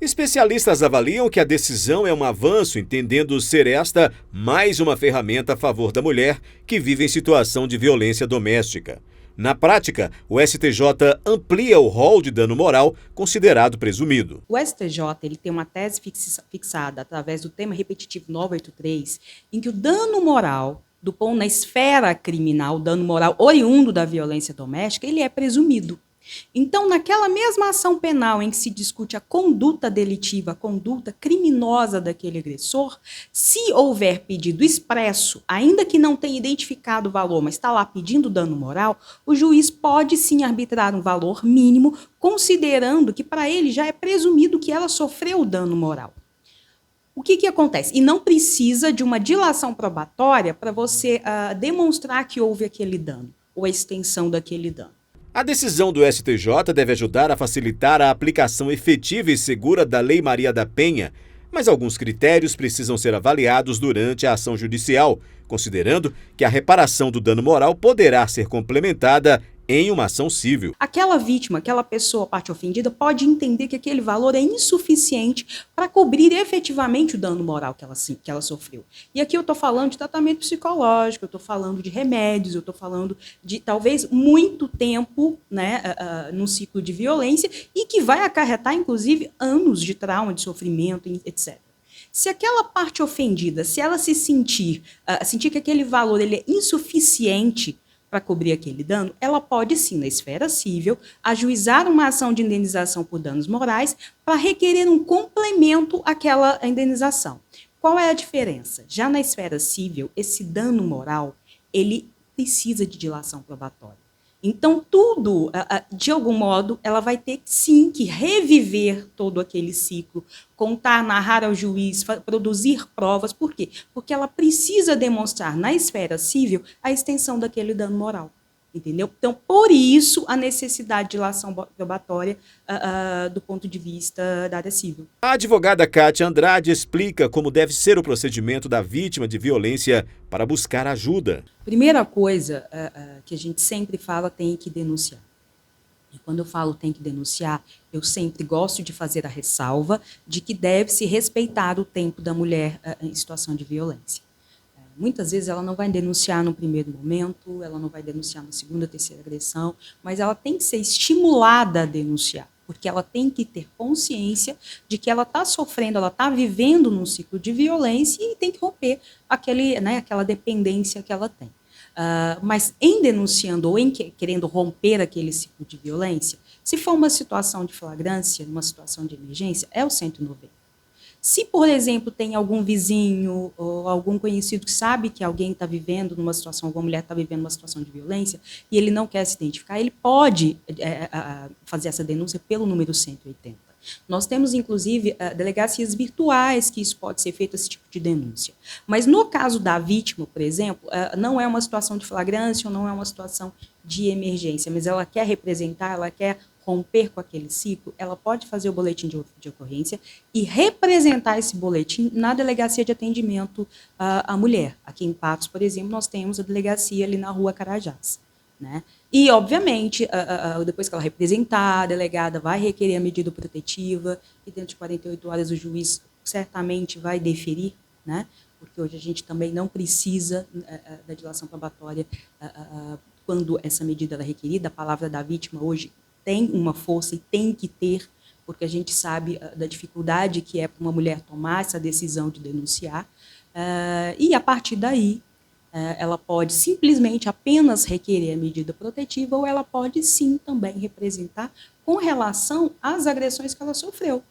Especialistas avaliam que a decisão é um avanço, entendendo ser esta mais uma ferramenta a favor da mulher que vive em situação de violência doméstica. Na prática, o STJ amplia o rol de dano moral considerado presumido. O STJ ele tem uma tese fixada através do tema repetitivo 983, em que o dano moral, do ponto na esfera criminal, o dano moral oriundo da violência doméstica, ele é presumido. Então, naquela mesma ação penal em que se discute a conduta delitiva, a conduta criminosa daquele agressor, se houver pedido expresso, ainda que não tenha identificado o valor, mas está lá pedindo dano moral, o juiz pode sim arbitrar um valor mínimo, considerando que para ele já é presumido que ela sofreu o dano moral. O que acontece? E não precisa de uma dilação probatória para você demonstrar que houve aquele dano, ou a extensão daquele dano. A decisão do STJ deve ajudar a facilitar a aplicação efetiva e segura da Lei Maria da Penha, mas alguns critérios precisam ser avaliados durante a ação judicial, considerando que a reparação do dano moral poderá ser complementada em uma ação civil. Aquela vítima, aquela pessoa, parte ofendida, pode entender que aquele valor é insuficiente para cobrir efetivamente o dano moral que ela sofreu. E aqui eu estou falando de tratamento psicológico, eu estou falando de remédios, eu estou falando de talvez muito tempo, né, num ciclo de violência e que vai acarretar, inclusive, anos de trauma, de sofrimento, etc. Se aquela parte ofendida, se ela sentir que aquele valor ele é insuficiente para cobrir aquele dano, ela pode sim, na esfera civil, ajuizar uma ação de indenização por danos morais para requerer um complemento àquela indenização. Qual é a diferença? Já na esfera civil, esse dano moral, ele precisa de dilação probatória. Então, tudo, de algum modo, ela vai ter, sim, que reviver todo aquele ciclo, contar, narrar ao juiz, produzir provas. Por quê? Porque ela precisa demonstrar, na esfera civil, a extensão daquele dano moral. Entendeu? Então, por isso, a necessidade de dilação probatória do ponto de vista da área civil. A advogada Kátia Andrade explica como deve ser o procedimento da vítima de violência para buscar ajuda. Primeira coisa que a gente sempre fala, tem que denunciar. E quando eu falo tem que denunciar, eu sempre gosto de fazer a ressalva de que deve-se respeitar o tempo da mulher em situação de violência. Muitas vezes ela não vai denunciar no primeiro momento, ela não vai denunciar na segunda, terceira agressão, mas ela tem que ser estimulada a denunciar, porque ela tem que ter consciência de que ela está sofrendo, ela está vivendo num ciclo de violência e tem que romper aquela dependência que ela tem. Mas em denunciando ou em querendo romper aquele ciclo de violência, se for uma situação de flagrância, uma situação de emergência, é o 190. Se, por exemplo, tem algum vizinho ou algum conhecido que sabe que alguém está vivendo numa situação, alguma mulher está vivendo uma situação de violência e ele não quer se identificar, ele pode fazer essa denúncia pelo número 180. Nós temos, inclusive, delegacias virtuais que isso pode ser feito, esse tipo de denúncia. Mas no caso da vítima, por exemplo, não é uma situação de flagrância ou não é uma situação de emergência, mas ela quer representar, ela quer romper com aquele ciclo, ela pode fazer o boletim de ocorrência e representar esse boletim na delegacia de atendimento à mulher. Aqui em Patos, por exemplo, nós temos a delegacia ali na Rua Carajás. Né? E, obviamente, depois que ela representar, a delegada vai requerer a medida protetiva e dentro de 48 horas o juiz certamente vai deferir, né? Porque hoje a gente também não precisa da dilação probatória quando essa medida é requerida. A palavra da vítima hoje tem uma força e tem que ter, porque a gente sabe da dificuldade que é para uma mulher tomar essa decisão de denunciar, e a partir daí ela pode simplesmente apenas requerer a medida protetiva ou ela pode sim também representar com relação às agressões que ela sofreu.